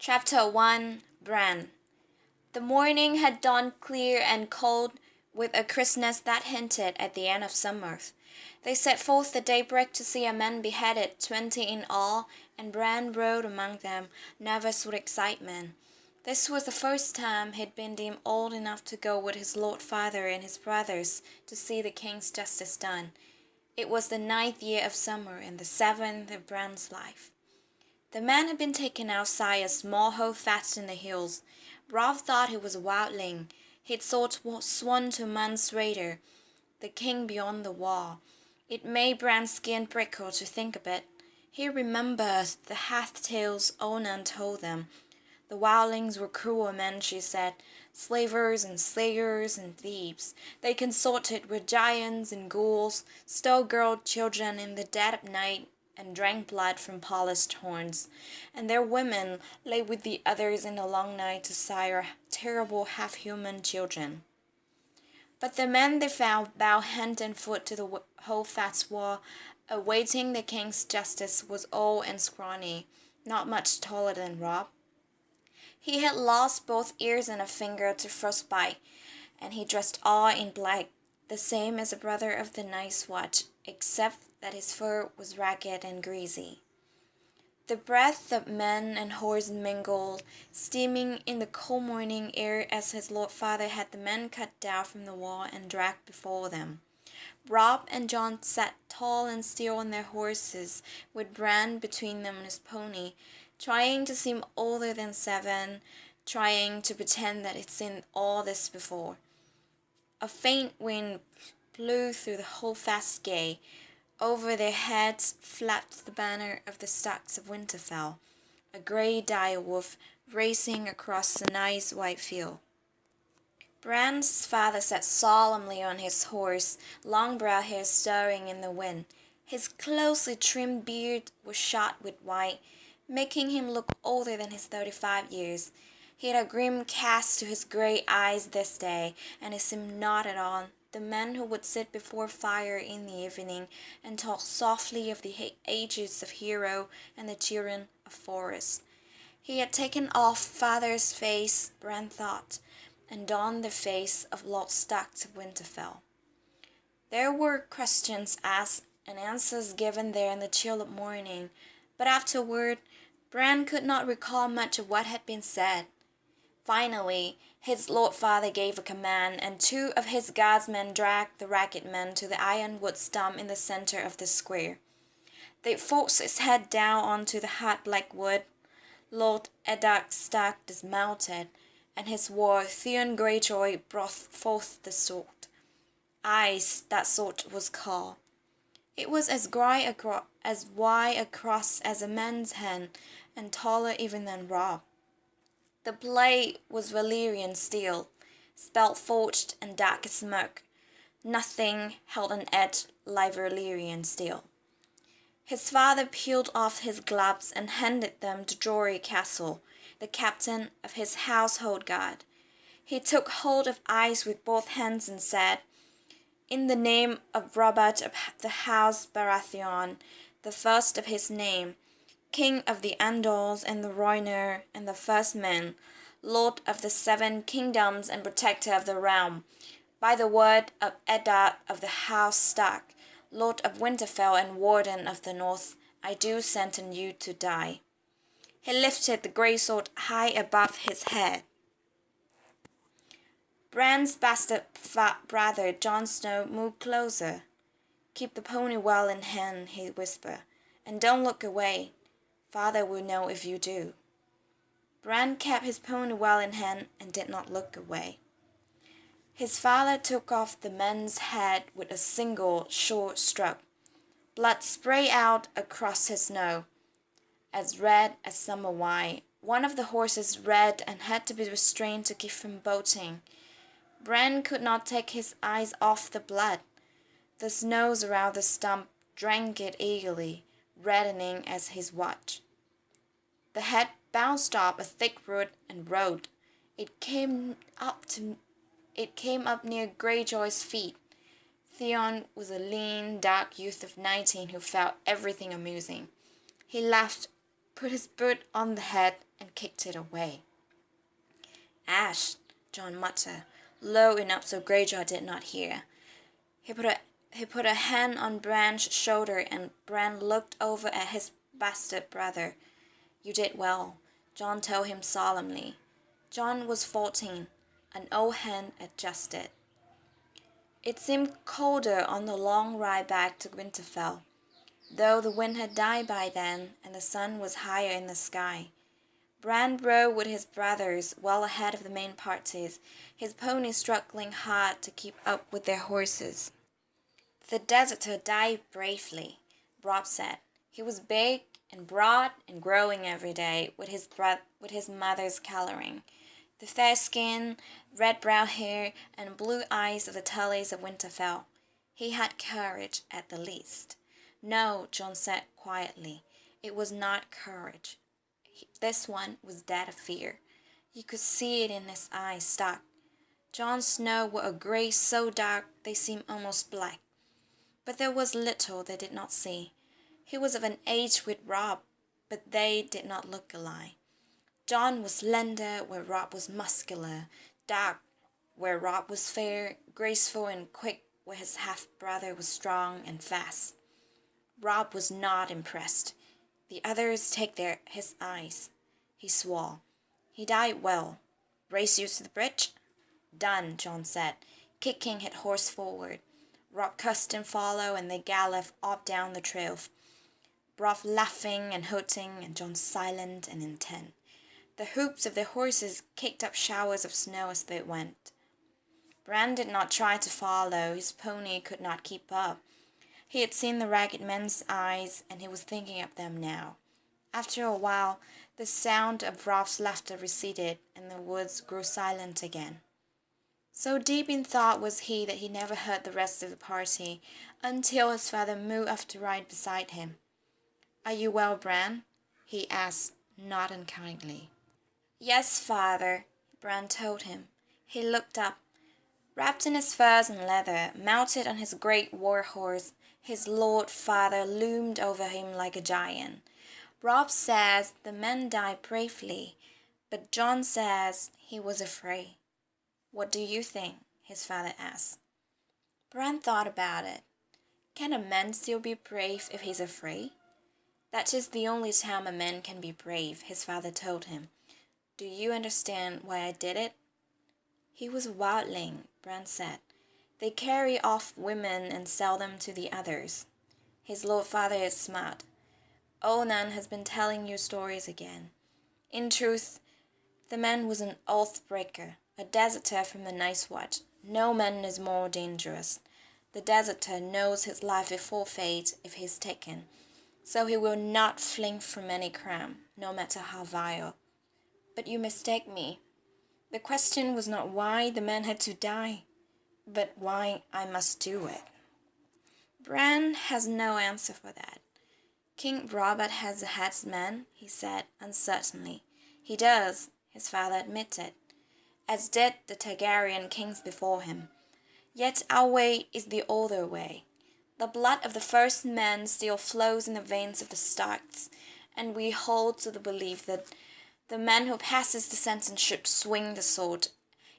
Chapter 1 Bran The morning had dawned clear and cold, with a crispness that hinted at the end of summer. They set forth at daybreak to see a man beheaded, 20 in all, and Bran rode among them, nervous with excitement. This was the first time he'd been deemed old enough to go with his lord father and his brothers to see the king's justice done. It was the 9th year of summer and the 7th of Bran's life. The man had been taken outside a small holdfast in the hills. Robb thought he was a wildling. He'd sworn to Mans Raider, the king beyond the wall. It made Bran's skin prickle to think of it. He remembered the half-tales Onan told them. The wildlings were cruel men, she said, slavers and slayers and thieves. They consorted with giants and ghouls, stole girl children in the dead of night, and drank blood from polished horns. And their women lay with the others in the long night to sire terrible half-human children. But the men they found bowed hand and foot to the holdfast wall, awaiting the king's justice, was old and scrawny, not much taller than Robb. He had lost both ears and a finger to frostbite, and he dressed all in black, the same as a brother of the Night's Watch, except that his fur was ragged and greasy. The breath of men and horse mingled, steaming in the cold morning air as his lord father had the men cut down from the wall and dragged before them. Robb and Jon sat tall and still on their horses, with Bran between them and his pony, trying to seem older than 7, trying to pretend that he'd seen all this before. A faint wind blew through the holdfast gate. Over their heads flapped the banner of the Starks of Winterfell, a grey direwolf racing across the nice white field. Bran's father sat solemnly on his horse, long brown hair stirring in the wind. His closely trimmed beard was shot with white, making him look older than his 35 years. He had a grim cast to his grey eyes this day, and he seemed not at all the man who would sit before fire in the evening and talk softly of the ages of Hero and the children of Forest. He had taken off father's face, Bran thought, and donned the face of Lord Stark of Winterfell. There were questions asked and answers given there in the chill of morning, but afterward Bran could not recall much of what had been said. Finally, his lord father gave a command, and 2 of his guardsmen dragged the ragged man to the ironwood stump in the center of the square. They forced his head down onto the hard black wood. Lord Eddard Stark dismounted, and his ward Theon Greyjoy brought forth the sword. Ice, that sword was called. It was as wide across as a man's hand, and taller even than Robb. The blade was Valyrian steel, spelt forged and dark as smoke. Nothing held an edge like Valyrian steel. His father peeled off his gloves and handed them to Jory Castle, the captain of his household guard. He took hold of Ice with both hands and said, "In the name of Robert of the house Baratheon, the first of his name, King of the Andals and the Rhoynar and the first man, Lord of the 7 kingdoms and protector of the realm, by the word of Eddard of the house Stark, Lord of Winterfell and Warden of the North, I do sentence you to die." He lifted the grey sword high above his head. Bran's bastard brother Jon Snow moved closer. "Keep the pony well in hand," he whispered, "and don't look away. Father will know if you do." Bran kept his pony well in hand and did not look away. His father took off the man's head with a single short stroke. Blood sprayed out across his nose, as red as summer wine. One of the horses read and had to be restrained to keep from bolting. Bran could not take his eyes off the blood. The snows around the stump drank it eagerly, reddening as his watch. The head bounced off a thick root and rolled. It came up near Greyjoy's feet. Theon was a lean, dark youth of 19 who felt everything amusing. He laughed put his boot on the head, and kicked it away. "Ash," John muttered, low enough so Greyjaw did not hear. He put a hand on Bran's shoulder, and Bran looked over at his bastard brother. "You did well," John told him solemnly. John was 14, an old hand adjusted. It seemed colder on the long ride back to Winterfell, though the wind had died by then and the sun was higher in the sky. Bran rode with his brothers well ahead of the main parties, his ponies struggling hard to keep up with their horses. "The deserter died bravely," Robb said. "He was big and broad and growing every day with his mother's coloring. The fair skin, red brown hair, and blue eyes of the Tullys of Winterfell. He had courage at the least." "No," John said quietly. "It was not courage. This one was dead of fear. You could see it in his eyes stuck. Jon Snow wore a grey so dark they seemed almost black. But there was little they did not see. He was of an age with Robb, but they did not look alike. Jon was slender where Robb was muscular, dark where Robb was fair, graceful and quick where his half-brother was strong and fast. Robb was not impressed. "The others take his eyes," he swore. "He died well. Race you to the bridge?" "Done," Jon said, kicking his horse forward. Robb cursed and followed, and they galloped off down the trail. Robb laughing and hooting, and Jon silent and intent. The hoofs of their horses kicked up showers of snow as they went. Bran did not try to follow. His pony could not keep up. He had seen the ragged men's eyes, and he was thinking of them now. After a while, the sound of Robb's laughter receded, and the woods grew silent again. So deep in thought was he that he never heard the rest of the party, until his father moved up to ride beside him. "Are you well, Bran?" he asked, not unkindly. "Yes, father," Bran told him. He looked up. Wrapped in his furs and leather, mounted on his great war horse, his lord father loomed over him like a giant. "Robb says the men died bravely, but Jon says he was afraid." "What do you think?" his father asked. Bran thought about it. Can a man still be brave if he's afraid? "That is the only time a man can be brave," his father told him. "Do you understand why I did it?" "He was a wildling," Bran said. "They carry off women and sell them to the others." His lord father is smart. "Old Nan has been telling you stories again. In truth, the man was an oath-breaker, a deserter from the Night's Watch. No man is more dangerous. The deserter knows his life will forfeit if he is taken, so he will not fling from any crime, no matter how vile. But you mistake me. The question was not why the man had to die, but why I must do it." Bran has no answer for that. "King Robert has a headsman," he said uncertainly. "He does," his father admitted, "as did the Targaryen kings before him. Yet our way is the older way. The blood of the first men still flows in the veins of the Starks, and we hold to the belief that the man who passes the sentence should swing the sword.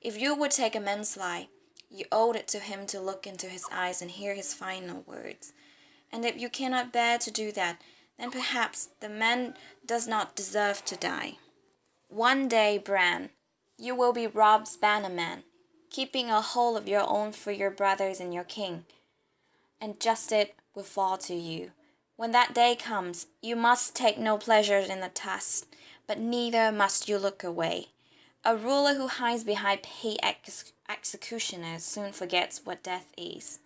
If you would take a man's life, you owe it to him to look into his eyes and hear his final words. And if you cannot bear to do that, then perhaps the man does not deserve to die. One day, Bran, you will be Robb's bannerman, keeping a hold of your own for your brothers and your king, and justice will fall to you. When that day comes, you must take no pleasure in the task, but neither must you look away. A ruler who hides behind paid executioners soon forgets what death is."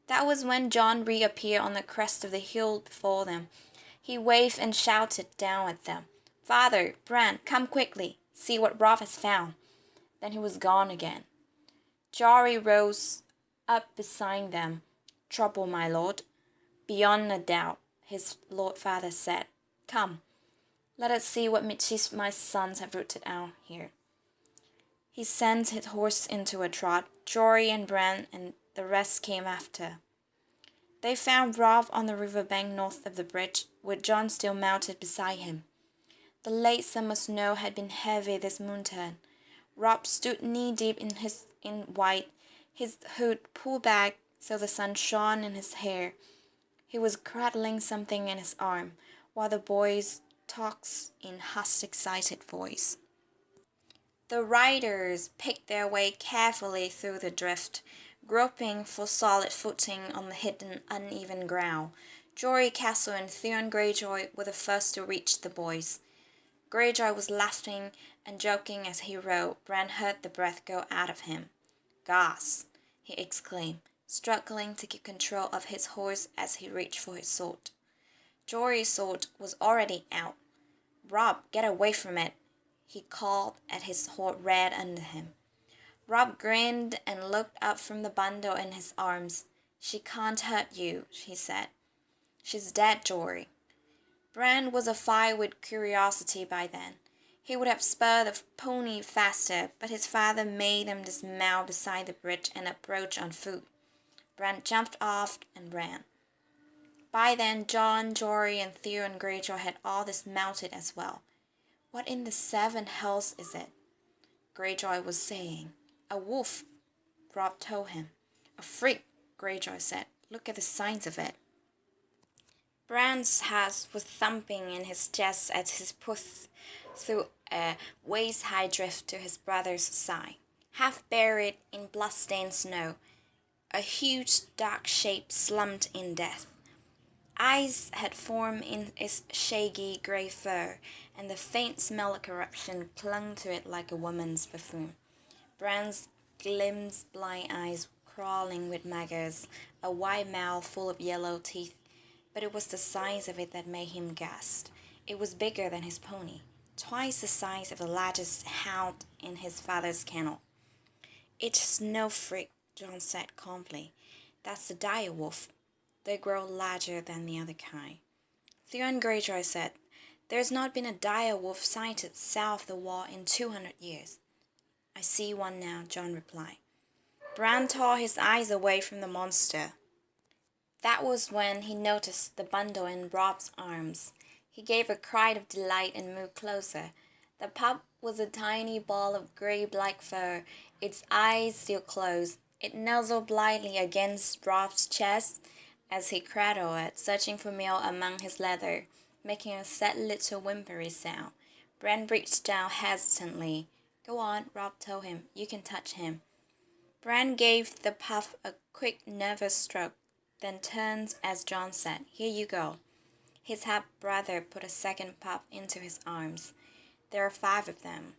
That was when Jon reappeared on the crest of the hill before them. He waved and shouted down at them. "Father, Bran, come quickly. See what Robb has found." Then he was gone again. Jory rose up beside them. "Trouble, my lord?" "Beyond a doubt," his lord father said. "Come. Let us see what mischief my sons have rooted out here." He sent his horse into a trot. Jory and Bran and the rest came after. They found Robb on the river bank north of the bridge, with Jon still mounted beside him. The late summer snow had been heavy this moonturn. Rob stood knee-deep in white, his hood pulled back so the sun shone in his hair. He was cradling something in his arm, while the boys talked in hushed, excited voice. The riders picked their way carefully through the drift, groping for solid footing on the hidden, uneven ground. Jory Castle and Theon Greyjoy were the first to reach the boys. Greyjoy was laughing and joking as he rode. Bran heard the breath go out of him. "Goss!" he exclaimed, struggling to keep control of his horse as he reached for his sword. Jory's sword was already out. "Robb, get away from it!" he called as his horse reared under him. Robb grinned and looked up from the bundle in his arms. "She can't hurt you," he said. "She's dead, Jory." Bran was afire with curiosity by then. He would have spurred the pony faster, but his father made them dismount beside the bridge and approach on foot. Bran jumped off and ran. By then, Jon, Jory, and Theon Greyjoy had all dismounted as well. "What in the seven hells is it?" Greyjoy was saying. "A wolf," Robb told him. "A freak," Greyjoy said. "Look at the signs of it." Bran's heart was thumping in his chest as he pushed through a waist-high drift to his brother's side. Half buried in blood-stained snow, a huge dark shape slumped in death. Eyes had formed in its shaggy grey fur, and the faint smell of corruption clung to it like a woman's perfume. Bran's glimpsed blind eyes crawling with maggots, a wide mouth full of yellow teeth. But it was the size of it that made him gasp. It was bigger than his pony, twice the size of the largest hound in his father's kennel. "It's no freak," Jon said calmly. "That's the dire wolf. They grow larger than the other kind." Theon Greyjoy said, "There's not been a dire wolf sighted south of the wall in 200 years. "I see one now," Jon replied. Bran tore his eyes away from the monster. That was when he noticed the bundle in Robb's arms. He gave a cry of delight and moved closer. The pup was a tiny ball of grey-black fur, its eyes still closed. It nuzzled blithely against Robb's chest as he cradled it, searching for meal among his leather, making a sad little whimpery sound. Bran reached down hesitantly. "Go on," Robb told him. "You can touch him." Bran gave the pup a quick, nervous stroke, then turned as Jon said, "Here you go." His half-brother put a second pup into his arms. There were 5 of them.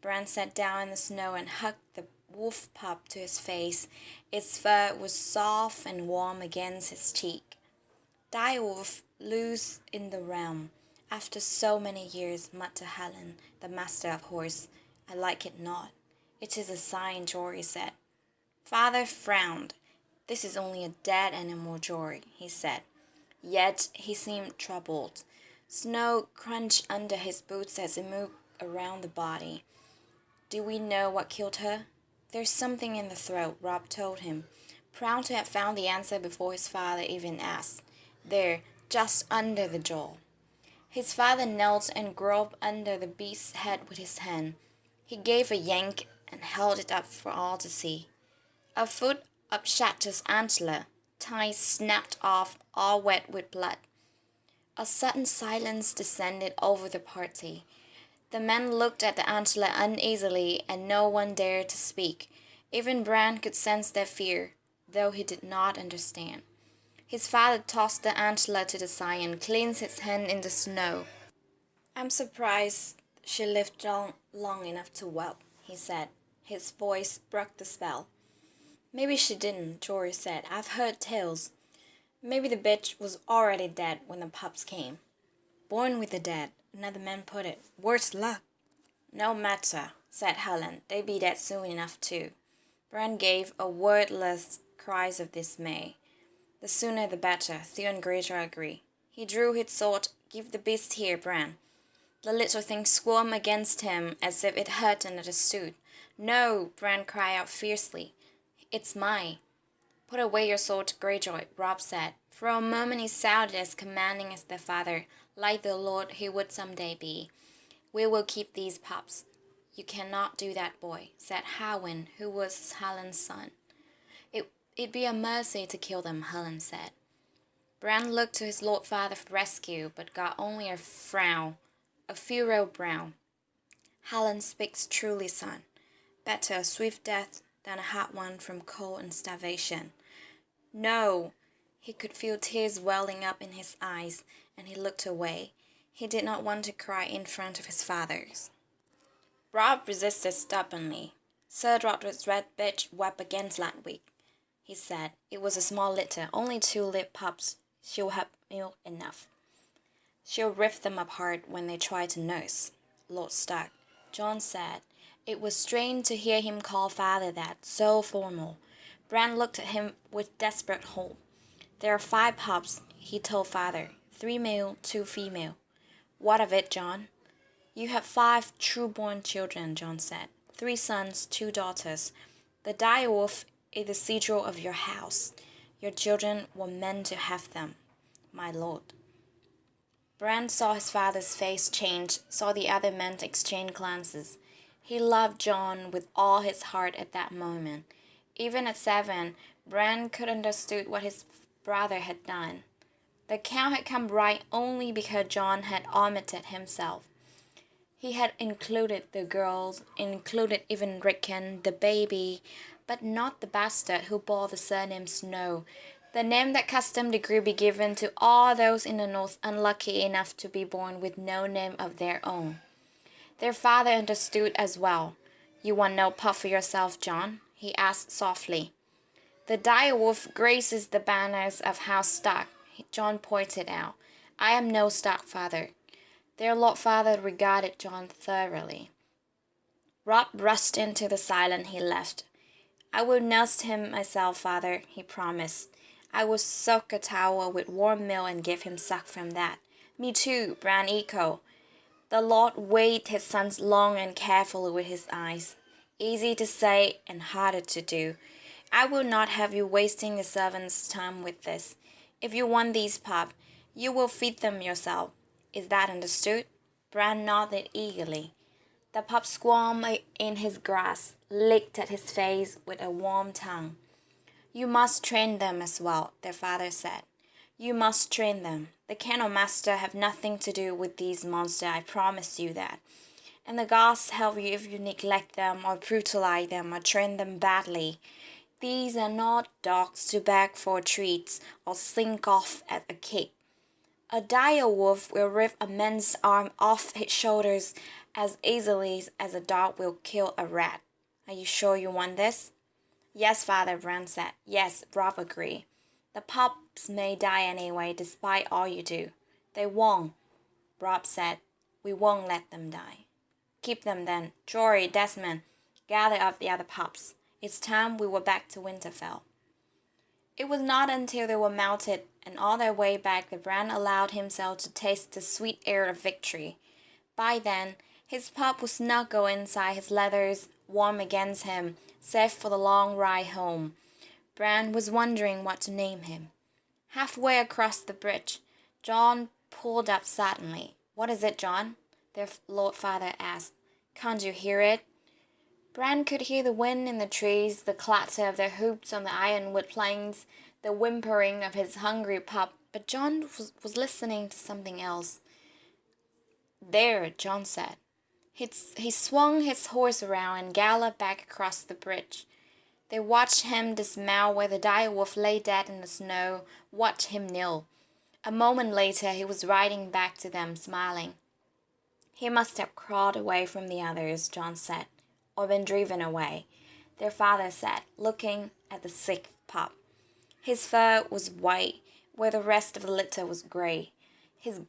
Bran sat down in the snow and hugged the wolf pup to his face. Its fur was soft and warm against his cheek. "Direwolf, loose in the realm. After so many years," muttered Helen, the master of horse. "I like it not." "It is a sign," Jory said. Father frowned. "This is only a dead animal, Jory," he said. Yet he seemed troubled. Snow crunched under his boots as he moved around the body. "Do we know what killed her?" "There's something in the throat," Robb told him, proud to have found the answer before his father even asked. "There, just under the jaw." His father knelt and groped under the beast's head with his hand. He gave a yank and held it up for all to see. A foot of Shatter's antler, ties snapped off, all wet with blood. A sudden silence descended over the party. The men looked at the antler uneasily, and no one dared to speak. Even Bran could sense their fear, though he did not understand. His father tossed the antler to the side and cleansed his hand in the snow. "I'm surprised she lived long enough to whelp," he said. His voice broke the spell. "Maybe she didn't," Jory said. "I've heard tales. Maybe the bitch was already dead when the pups came." "Born with the dead," another man put it. "Worse luck." "No matter," said Helen. "They be dead soon enough too." Bran gave a wordless cry of dismay. "The sooner the better," Theon Greyjoy agreed. He drew his sword. "Give the beast here, Bran." The little thing squirmed against him as if it heard and understood. "No!" Bran cried out fiercely. "It's mine." "Put away your sword, Greyjoy," Robb said. For a moment he sounded as commanding as their father, like the lord he would someday be. We will keep these pups. You cannot do that, boy, said Howin, who was Helen's son. It'd be a mercy to kill them, Helen said. Bran looked to his lord father for rescue, but got only a frown, a furrowed brow. Helen speaks truly, son. Better a swift death than a hard one from cold and starvation. No! He could feel tears welling up in his eyes, and he looked away. He did not want to cry in front of his fathers. Robb resisted stubbornly. Sir Roderick's red bitch wept against last week, he said. It was a small litter, only 2 live pups. She'll have milk enough. She'll rip them apart when they try to nurse. Lord Stark, Jon said. It was strange to hear him call father that, so formal. Bran looked at him with desperate hope. There are 5 pups, he told father. 3 male, 2 female. What of it, Jon? You have 5 true-born children, Jon said. 3 sons, 2 daughters. The direwolf is the sigil of your house. Your children were meant to have them, my lord. Bran saw his father's face change, saw the other men exchange glances. He loved Jon with all his heart at that moment. Even at 7, Bran could understood what his brother had done. The count had come right only because Jon had omitted himself. He had included the girls, included even Rickon, the baby, but not the bastard who bore the surname Snow, the name that custom decreed be given to all those in the north unlucky enough to be born with no name of their own. Their father understood as well. You want no pup for yourself, Jon? He asked softly. The direwolf graces the banners of House Stark, Jon pointed out. I am no Stark, father. Their lord father regarded Jon thoroughly. Robb rushed into the silence he left. I will nurse him myself, father, he promised. I will soak a towel with warm milk and give him suck from that. Me too, Bran echoed. The lord weighed his sons long and carefully with his eyes. Easy to say and harder to do. I will not have you wasting the servants' time with this. If you want these pups, you will feed them yourself. Is that understood? Bran nodded eagerly. The pup squirmed in his grasp, licked at his face with a warm tongue. You must train them as well, their father said. You must train them. The kennel master have nothing to do with these monsters, I promise you that. And the gods help you if you neglect them or brutalize them or train them badly. These are not dogs to beg for treats or slink off at a kick. A dire wolf will rip a man's arm off his shoulders as easily as a dog will kill a rat. Are you sure you want this? Yes, father, Bran said. Yes, Robb agreed. The pups may die anyway, despite all you do. They won't, Robb said. We won't let them die. Keep them then. Jory, Desmond, gather up the other pups. It's time we were back to Winterfell. It was not until they were mounted and on their way back that Bran allowed himself to taste the sweet air of victory. By then, his pup was snuggled inside his leathers, warm against him, safe for the long ride home. Bran was wondering what to name him. Halfway across the bridge, Jon pulled up suddenly. What is it, Jon? Their lord father asked. Can't you hear it? Bran could hear the wind in the trees, the clatter of their hoofs on the ironwood planks, the whimpering of his hungry pup, but Jon was listening to something else. There, Jon said. He swung his horse around and galloped back across the bridge. They watched him dismount where the direwolf lay dead in the snow, watched him kneel. A moment later, he was riding back to them, smiling. He must have crawled away from the others, Jon said, or been driven away, their father said, looking at the sick pup. His fur was white, where the rest of the litter was gray. His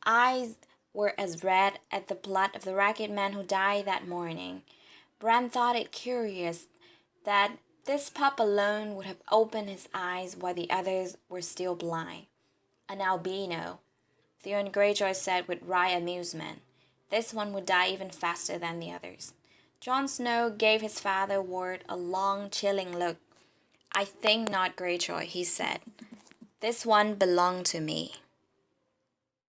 eyes were as red as the blood of the ragged man who died that morning. Bran thought it curious that this pup alone would have opened his eyes while the others were still blind. An albino, Theon Greyjoy said with wry amusement. This one would die even faster than the others. Jon Snow gave his father word a long, chilling look. I think not, Greyjoy, he said. This one belonged to me.